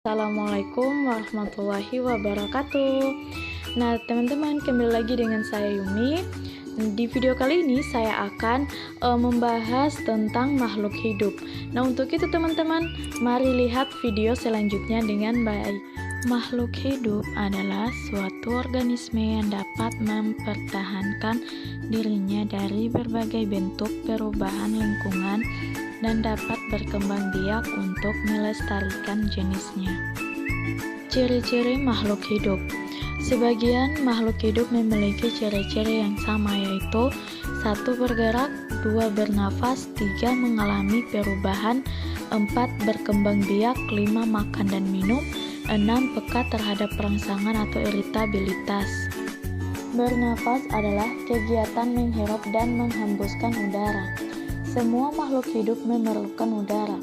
Assalamualaikum warahmatullahi wabarakatuh. Nah, teman-teman, kembali lagi dengan saya Yumi. Di video kali ini saya akan membahas tentang makhluk hidup. Nah, untuk itu teman-teman, mari lihat video selanjutnya dengan baik. Makhluk hidup adalah suatu organisme yang dapat mempertahankan dirinya dari berbagai bentuk perubahan lingkungan dan dapat berkembang biak untuk melestarikan jenisnya. Ciri-ciri makhluk hidup. Sebagian makhluk hidup memiliki ciri-ciri yang sama, yaitu 1. Bergerak, 2. Bernafas, 3. Mengalami perubahan, 4. Berkembang biak, 5. Makan dan minum, 6. Peka terhadap rangsangan atau iritabilitas. Bernafas adalah kegiatan menghirup dan menghembuskan udara. Semua makhluk hidup memerlukan udara.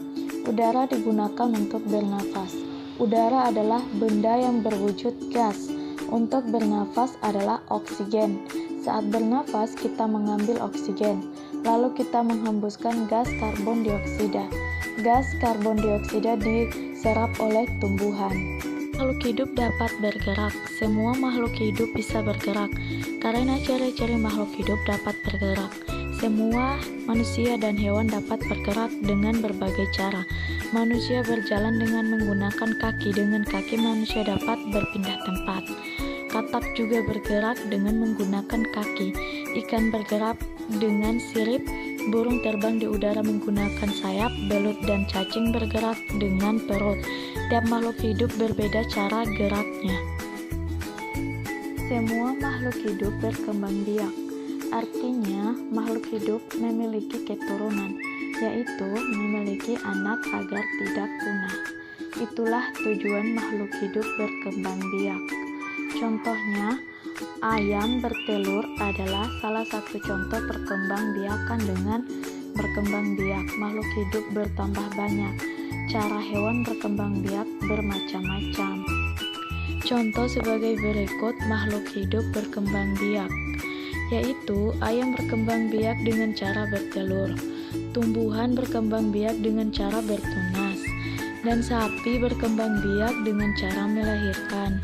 Udara digunakan untuk bernafas. Udara adalah benda yang berwujud gas. Untuk bernafas adalah oksigen. Saat bernafas, kita mengambil oksigen, lalu kita menghembuskan gas karbon dioksida. Gas karbon dioksida diserap oleh tumbuhan. Makhluk hidup dapat bergerak. Semua makhluk hidup bisa bergerak. Karena ciri-ciri makhluk hidup dapat bergerak. Semua manusia dan hewan dapat bergerak dengan berbagai cara. Manusia berjalan dengan menggunakan kaki. Dengan kaki manusia dapat berpindah tempat. Katak juga bergerak dengan menggunakan kaki. Ikan bergerak dengan sirip. Burung terbang di udara menggunakan sayap. Belut dan cacing bergerak dengan perut. Tiap makhluk hidup berbeda cara geraknya. Semua makhluk hidup berkembang biak. Artinya, makhluk hidup memiliki keturunan, yaitu memiliki anak agar tidak punah. Itulah tujuan makhluk hidup berkembang biak. Contohnya, ayam bertelur adalah salah satu contoh perkembang biakan. Dengan berkembang biak, makhluk hidup bertambah banyak. Cara hewan berkembang biak bermacam-macam. Contoh sebagai berikut makhluk hidup berkembang biak, yaitu ayam berkembang biak dengan cara bertelur, tumbuhan berkembang biak dengan cara bertunas, dan sapi berkembang biak dengan cara melahirkan.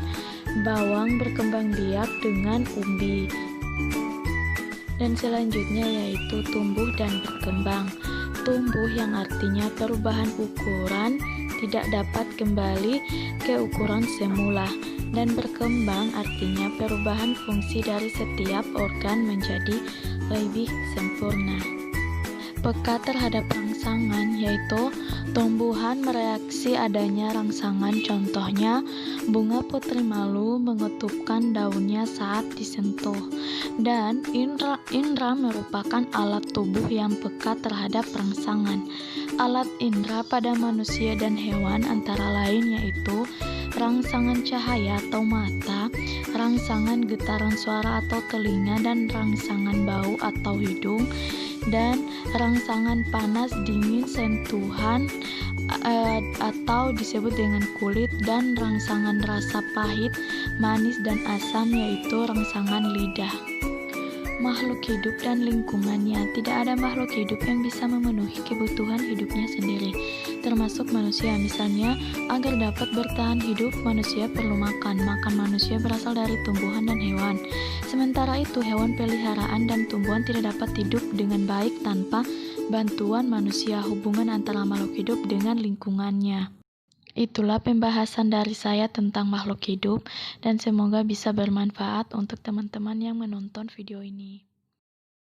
Bawang berkembang biak dengan umbi. Dan selanjutnya yaitu tumbuh dan berkembang. Tumbuh yang artinya perubahan ukuran tidak dapat kembali ke ukuran semula, dan berkembang artinya perubahan fungsi dari setiap organ menjadi lebih sempurna. Peka terhadap rangsangan, yaitu tumbuhan mereaksi adanya rangsangan. Contohnya, bunga putri malu mengetupkan daunnya saat disentuh. Dan indra merupakan alat tubuh yang peka terhadap rangsangan. Alat indra pada manusia dan hewan antara lain yaitu rangsangan cahaya atau mata, rangsangan getaran suara atau telinga, dan rangsangan bau atau hidung, dan rangsangan panas dingin sentuhan atau disebut dengan kulit, dan rangsangan rasa pahit, manis, dan asam yaitu rangsangan lidah. Makhluk hidup dan lingkungannya. Tidak ada makhluk hidup yang bisa memenuhi kebutuhan hidupnya sendiri, termasuk manusia. Misalnya, agar dapat bertahan hidup, manusia perlu makan. Makan manusia berasal dari tumbuhan dan hewan. Sementara itu, hewan peliharaan dan tumbuhan tidak dapat hidup dengan baik tanpa bantuan manusia. Hubungan antara makhluk hidup dengan lingkungannya. Itulah pembahasan dari saya tentang makhluk hidup, dan semoga bisa bermanfaat untuk teman-teman yang menonton video ini.